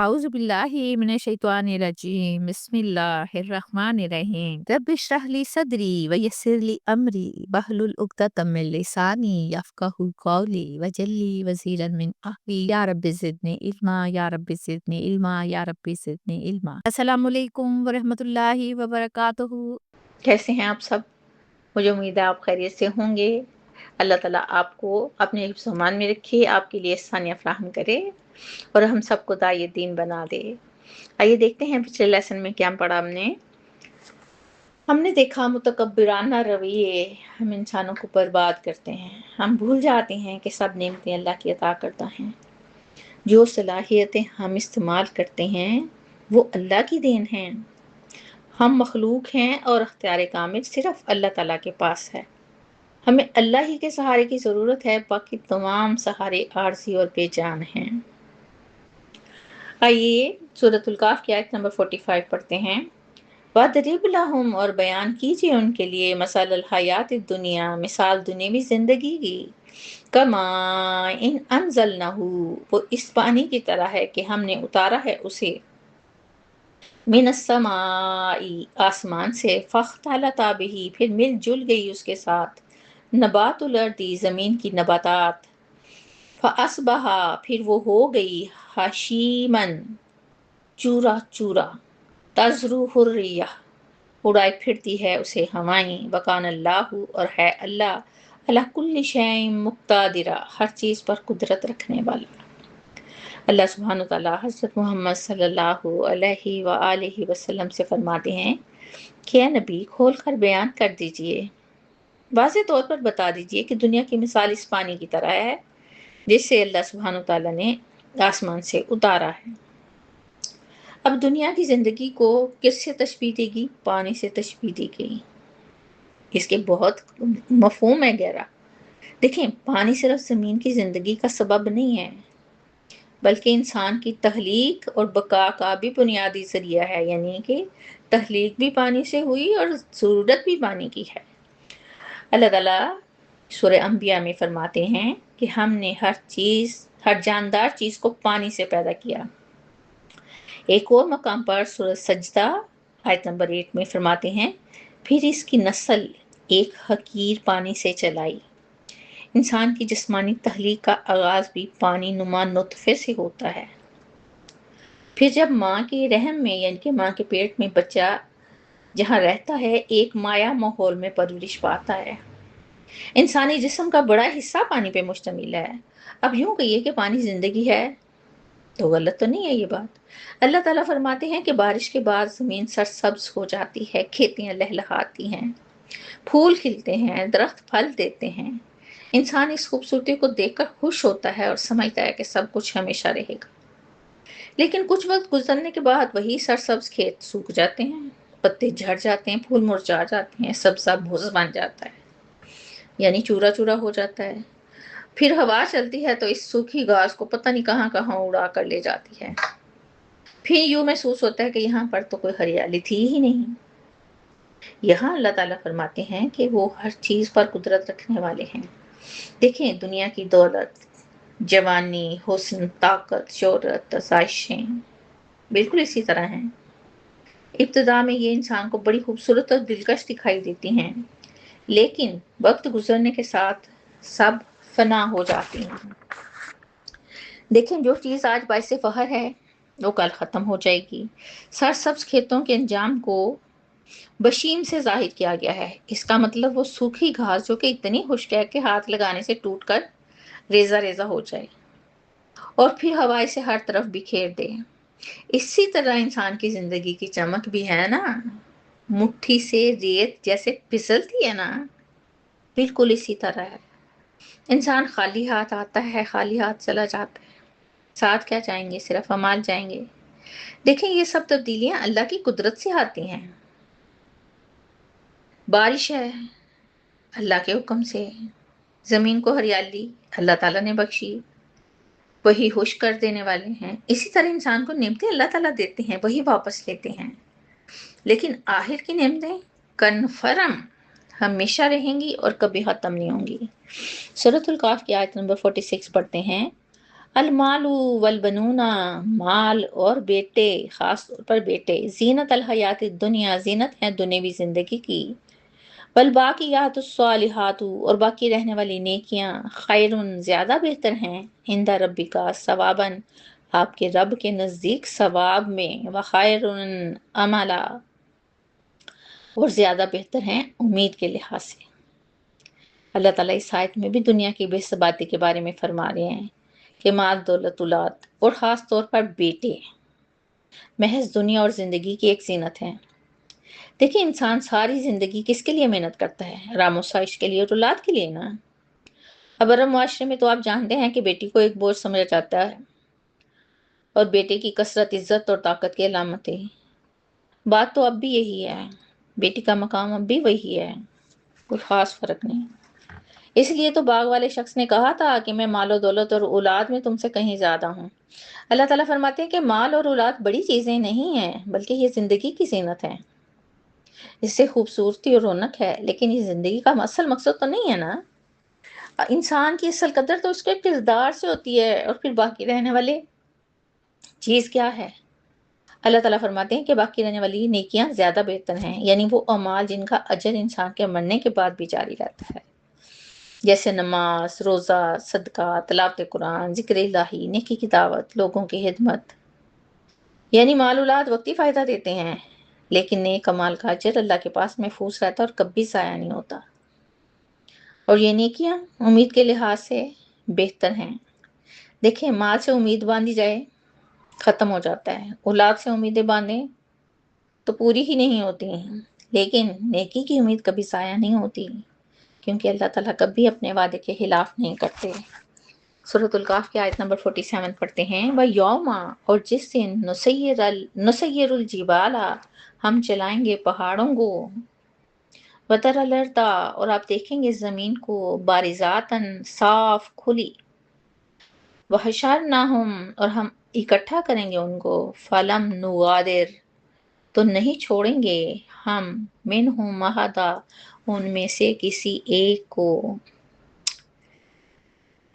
أعوذ بالله من الشيطان الرجيم بسم الله الرحمن الرحيم رب اشرح لي صدري ويسر لي أمري واحلل عقدة من لساني يفقهوا قولي واجعل لي وزيرا من أهلي يا رب زدني علما يا رب زدني علما يا رب زدني علما السلام علیکم ورحمۃ اللہ وبرکاتہ۔ کیسے ہیں آپ سب؟ مجھے امید ہے آپ خیریت سے ہوں گے۔ اللہ تعالیٰ آپ کو اپنے حفظ و امان میں رکھے، آپ کے لیے آسانیاں فراہم کرے اور ہم سب کو داعی دین بنا دے۔ آئیے دیکھتے ہیں پچھلے لیسن میں کیا پڑھا ہم نے دیکھا متکبرانہ رویے ہم انسانوں کو برباد کرتے ہیں۔ ہم بھول جاتے ہیں کہ سب نعمتیں اللہ کی عطا کرتا ہیں۔ جو صلاحیتیں ہم استعمال کرتے ہیں وہ اللہ کی دین ہیں۔ ہم مخلوق ہیں اور اختیار کامل صرف اللہ تعالیٰ کے پاس ہے۔ ہمیں اللہ ہی کے سہارے کی ضرورت ہے، باقی تمام سہارے عارضی اور بے جان ہیں۔ آئیے سورۃ الکہف کی آیت نمبر 45 پڑھتے ہیں۔ وَاضْرِبْ لَهُمْ، اور بیان کیجئے ان کے لیے، مثل الحیات الدنیا، مثال دنیاوی زندگی کی، کماء انزلناہ، وہ اس پانی کی طرح ہے کہ ہم نے اتارا ہے اسے، من السماء، آسمان سے، فاختلط بہ، پھر مل جل گئی اس کے ساتھ، نبات الارض، زمین کی نباتات، فاصبح، پھر وہ ہو گئی، ہشیمن، چورا چورا، تذروہ الریح، اڑائی پھرتی ہے اسے ہوائیں، وکان اللہ، اور ہے اللہ، علی کل شیء مقتدرا، ہر چیز پر قدرت رکھنے والا۔ اللہ سبحانہ وتعالیٰ حضرت محمد صلی اللہ علیہ وآلہ وسلم سے فرماتے ہیں کہ اے نبی، کھول کر بیان کر دیجئے، واضح طور پر بتا دیجئے کہ دنیا کی مثال اس پانی کی طرح ہے جس سے اللہ سبحانہ وتعالیٰ نے آسمان سے اتارا ہے۔ اب دنیا کی زندگی کو کس سے تشبیہ دی گئی؟ پانی سے تشبیہ دی گئی۔ اس کے بہت مفہوم ہے گہرا۔ دیکھیں، پانی صرف زمین کی زندگی کا سبب نہیں ہے، بلکہ انسان کی تخلیق اور بقا کا بھی بنیادی ذریعہ ہے، یعنی کہ تخلیق بھی پانی سے ہوئی اور ضرورت بھی پانی کی ہے۔ اللہ تعالیٰ سورہ انبیاء میں فرماتے ہیں کہ ہم نے ہر جاندار چیز کو پانی سے پیدا کیا۔ ایک اور مقام پر سورہ سجدہ آیت نمبر 8 میں فرماتے ہیں، پھر اس کی نسل ایک حقیر پانی سے چلائی۔ انسان کی جسمانی تخلیق کا آغاز بھی پانی نما نطفے سے ہوتا ہے۔ پھر جب ماں کے رحم میں، یعنی کہ ماں کے پیٹ میں بچہ جہاں رہتا ہے، ایک مایا ماحول میں پرورش پاتا ہے۔ انسانی جسم کا بڑا حصہ پانی پہ مشتمل ہے۔ اب یوں کہیے کہ پانی زندگی ہے تو غلط تو نہیں ہے یہ بات۔ اللہ تعالیٰ فرماتے ہیں کہ بارش کے بعد زمین سرسبز ہو جاتی ہے، کھیتیاں لہلہاتی ہیں، پھول کھلتے ہیں، درخت پھل دیتے ہیں۔ انسان اس خوبصورتی کو دیکھ کر خوش ہوتا ہے اور سمجھتا ہے کہ سب کچھ ہمیشہ رہے گا۔ لیکن کچھ وقت گزرنے کے بعد وہی سرسبز کھیت سوکھ جاتے ہیں، پتے جھڑ جاتے ہیں، پھول مرجھا جاتے ہیں، سبزہ بھوس بن جاتا ہے، یعنی چورا چورا ہو جاتا ہے۔ پھر ہوا چلتی ہے تو اس سوکھی گھاس کو پتہ نہیں کہاں کہاں اڑا کر لے جاتی ہے۔ پھر یوں محسوس ہوتا ہے کہ یہاں پر تو کوئی ہریالی تھی ہی نہیں۔ یہاں اللہ تعالیٰ فرماتے ہیں کہ وہ ہر چیز پر قدرت رکھنے والے ہیں۔ دیکھیں، دنیا کی دولت، جوانی، حسن، طاقت، شہرت، آسائشیں بالکل اسی طرح ہیں۔ ابتدا میں یہ انسان کو بڑی خوبصورت اور دلکش دکھائی دیتی ہیں، لیکن وقت گزرنے کے ساتھ سب فنا ہو جاتی ہیں۔ دیکھیں، جو چیز آج باعث فخر ہے وہ کل ختم ہو جائے گی۔ سرسبز کھیتوں کے انجام کو بشیم سے ظاہر کیا گیا ہے۔ اس کا مطلب وہ سوکھی گھاس جو کہ اتنی خشک ہے کہ ہاتھ لگانے سے ٹوٹ کر ریزہ ریزہ ہو جائے اور پھر ہوا اسے ہر طرف بکھیر دے۔ اسی طرح انسان کی زندگی کی چمک بھی ہے نا، مٹھی سے ریت جیسے پھسلتی ہے نا، بالکل اسی طرح ہے۔ انسان خالی ہاتھ آتا ہے، خالی ہاتھ چلا جاتا ہے، ساتھ کیا جائیں گے؟ صرف اعمال جائیں گے۔ دیکھیں، یہ سب تبدیلیاں اللہ کی قدرت سے آتی ہیں۔ بارش ہے اللہ کے حکم سے، زمین کو ہریالی اللہ تعالیٰ نے بخشی، وہی خشک کر دینے والے ہیں۔ اسی طرح انسان کو نعمتیں اللہ تعالیٰ دیتے ہیں، وہی واپس لیتے ہیں، لیکن آخر کی نعمتیں کنفرم ہمیشہ رہیں گی اور کبھی ختم نہیں ہوں گی۔ سورۃ الکہف کی آیت نمبر 46 پڑھتے ہیں۔ المالو والبنونا، مال اور بیٹے، خاص طور پر بیٹے، زینت الحیات الدنیا، زینت ہے دنیوی زندگی کی، والباقیات الصالحات، اور باقی رہنے والی نیکیاں، خیرن زیادہ بہتر ہیں، عند ربک ثواباً آپ کے رب کے نزدیک ثواب میں، وخیرن عملا، اور زیادہ بہتر ہیں امید کے لحاظ سے۔ اللہ تعالیٰ اس آیت میں بھی دنیا کی بے ثباتی کے بارے میں فرما رہے ہیں کہ مال، دولت، اولاد اور خاص طور پر بیٹے محض دنیا اور زندگی کی ایک زینت ہے۔ دیکھیں انسان ساری زندگی کس کے لیے محنت کرتا ہے؟ رام و سائش کے لیے اور اولاد کے لیے نا۔ اب عرب معاشرے میں تو آپ جانتے ہیں کہ بیٹی کو ایک بوجھ سمجھا جاتا ہے، اور بیٹے کی کثرت عزت اور طاقت کی علامت ہے۔ بات تو اب بھی یہی ہے، بیٹی کا مقام اب بھی وہی ہے، کوئی خاص فرق نہیں۔ اس لیے تو باغ والے شخص نے کہا تھا کہ میں مال و دولت اور اولاد میں تم سے کہیں زیادہ ہوں۔ اللہ تعالیٰ فرماتے ہیں کہ مال اور اولاد بڑی چیزیں نہیں ہیں، بلکہ یہ زندگی کی زینت ہے، اس سے خوبصورتی اور رونق ہے، لیکن یہ زندگی کا اصل مقصد تو نہیں ہے نا۔ انسان کی اصل قدر تو اس کے کردار سے ہوتی ہے، اور پھر باقی رہنے والے چیز کیا ہے؟ اللہ تعالیٰ فرماتے ہیں کہ باقی رہنے والی نیکیاں زیادہ بہتر ہیں، یعنی وہ اعمال جن کا اجر انسان کے مرنے کے بعد بھی جاری رہتا ہے، جیسے نماز، روزہ، صدقہ، تلاوت قرآن، ذکر الہی، نیکی کی دعوت، لوگوں کی خدمت۔ یعنی مال اولاد وقتی فائدہ دیتے ہیں، لیکن نیک اعمال کا اجر اللہ کے پاس محفوظ رہتا ہے اور کبھی ضائع نہیں ہوتا۔ اور یہ نیکیاں امید کے لحاظ سے بہتر ہیں۔ دیکھیں مال سے امید باندھی جائے ختم ہو جاتا ہے، اولاد سے امیدیں باندھیں تو پوری ہی نہیں ہوتی ہیں، لیکن نیکی کی امید کبھی ضائع نہیں ہوتی، کیونکہ اللہ تعالیٰ کبھی اپنے وعدے کے خلاف نہیں کرتے۔ سورۃ الکاف کی آیت نمبر 47 پڑھتے ہیں، وَيَوْمَ، اور جس دن نُسَيِّرُ الْجِبَالَ، ہم چلائیں گے پہاڑوں کو، وَتَرَى الْأَرْضَ، اور آپ دیکھیں گے زمین کو، بارزاتاً، صاف کھلی، وَحَشَرْنَاهُمْ، اور ہم اکٹھا کریں گے ان کو، فَلَمْ نُغَادِرْ، تو نہیں چھوڑیں گے ہم، مِنْهُمْ أَحَدًا، ان میں سے کسی ایک کو۔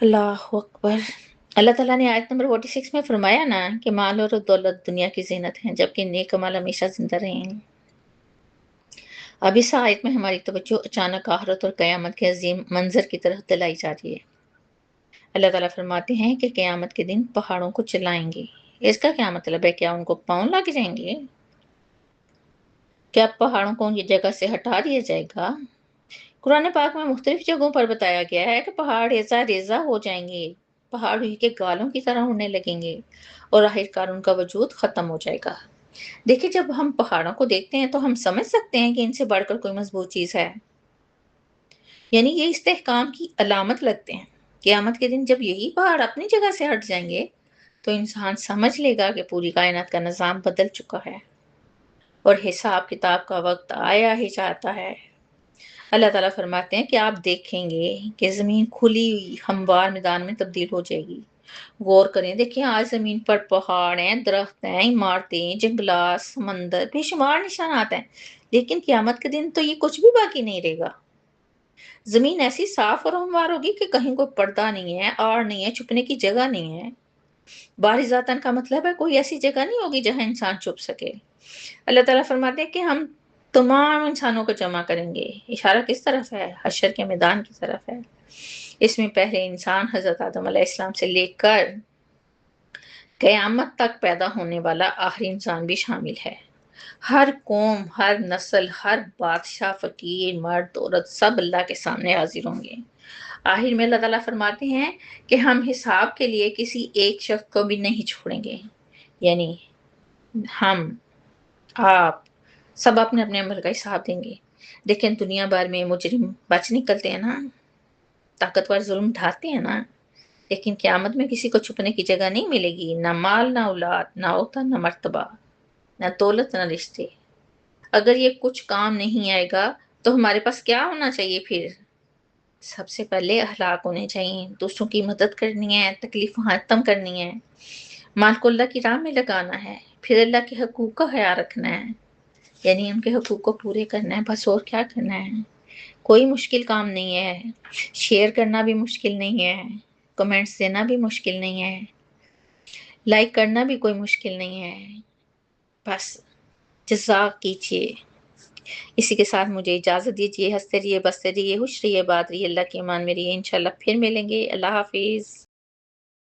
اللہ اکبر۔ اللہ تعالیٰ نے آیت نمبر 46 میں فرمایا نا کہ مال اور دولت دنیا کی زینت ہیں، جبکہ نیک مال ہمیشہ زندہ رہیں گے۔ اب اس آیت میں ہماری توجہ اچانک آخرت اور قیامت کے عظیم منظر کی طرف دلائی جا رہی ہے۔ اللہ تعالیٰ فرماتے ہیں کہ قیامت کے دن پہاڑوں کو چلائیں گے۔ اس کا کیا مطلب ہے؟ کیا ان کو پاؤں لگ جائیں گے؟ کیا پہاڑوں کو ان کی جگہ سے ہٹا دیا جائے گا؟ قرآن پاک میں مختلف جگہوں پر بتایا گیا ہے کہ پہاڑ ریزہ ریزہ ہو جائیں گے، پہاڑ ہوئی کے گالوں کی طرح اڑنے لگیں گے، اور آخرکار ان کا وجود ختم ہو جائے گا۔ دیکھیں جب ہم پہاڑوں کو دیکھتے ہیں تو ہم سمجھ سکتے ہیں کہ ان سے بڑھ کر کوئی مضبوط چیز ہے، یعنی یہ استحکام کی علامت لگتے ہیں۔ قیامت کے دن جب یہی پہاڑ اپنی جگہ سے ہٹ جائیں گے تو انسان سمجھ لے گا کہ پوری کائنات کا نظام بدل چکا ہے، اور حساب کتاب کا وقت آیا ہی چاہتا ہے۔ اللہ تعالیٰ فرماتے ہیں کہ آپ دیکھیں گے کہ زمین کھلی ہوئی ہموار میدان میں تبدیل ہو جائے گی۔ غور کریں، دیکھیں آج زمین پر پہاڑ ہیں، درخت ہیں، عمارتیں، جنگلات، سمندر، بے شمار نشانات ہیں، لیکن قیامت کے دن تو یہ کچھ بھی باقی نہیں رہے گا۔ زمین ایسی صاف اور ہموار ہوگی کہ کہیں کوئی پردہ نہیں ہے، آڑ نہیں ہے، چھپنے کی جگہ نہیں ہے۔ بارزاتن کا مطلب ہے کوئی ایسی جگہ نہیں ہوگی جہاں انسان چھپ سکے۔ اللہ تعالیٰ فرماتے ہیں کہ ہم تمام انسانوں کو جمع کریں گے۔ اشارہ کس طرف ہے؟ حشر کے میدان کی طرف ہے۔ اس میں پہلے انسان حضرت آدم علیہ السلام سے لے کر قیامت تک پیدا ہونے والا آخری انسان بھی شامل ہے۔ ہر قوم، ہر نسل، ہر بادشاہ، فقیر، مرد، عورت، سب اللہ کے سامنے حاضر ہوں گے۔ آخر میں اللہ تعالیٰ فرماتے ہیں کہ ہم حساب کے لیے کسی ایک شخص کو بھی نہیں چھوڑیں گے، یعنی ہم، آپ سب اپنے اپنے عمل کا حساب دیں گے۔ لیکن دنیا بھر میں مجرم بچ نکلتے ہیں نا، طاقتور ظلم ڈھاتے ہیں نا، لیکن قیامت میں کسی کو چھپنے کی جگہ نہیں ملے گی، نہ مال، نہ اولاد، نہ عہدہ، نہ مرتبہ، نہ دولت، نہ رشتے۔ اگر یہ کچھ کام نہیں آئے گا تو ہمارے پاس کیا ہونا چاہیے پھر؟ سب سے پہلے اخلاق ہونے چاہیے، دوسروں کی مدد کرنی ہے، تکلیف ختم کرنی ہے، مال کو اللہ کی راہ میں لگانا ہے، پھر اللہ کے حقوق کا خیال رکھنا ہے، یعنی ان کے حقوق کو پورے کرنا ہے، بس اور کیا کرنا ہے۔ کوئی مشکل کام نہیں ہے، شیئر کرنا بھی مشکل نہیں ہے، کمنٹس دینا بھی مشکل نہیں ہے، لائک کرنا بھی کوئی مشکل نہیں ہے، بس جزاک کیجیے۔ اسی کے ساتھ مجھے اجازت دیجیے، ہنستے رہیے، بستے رہیے، خوش رہیے، بات رہیے، اللہ کے امان میں رہیے، انشاءاللہ پھر ملیں گے۔ اللہ حافظ۔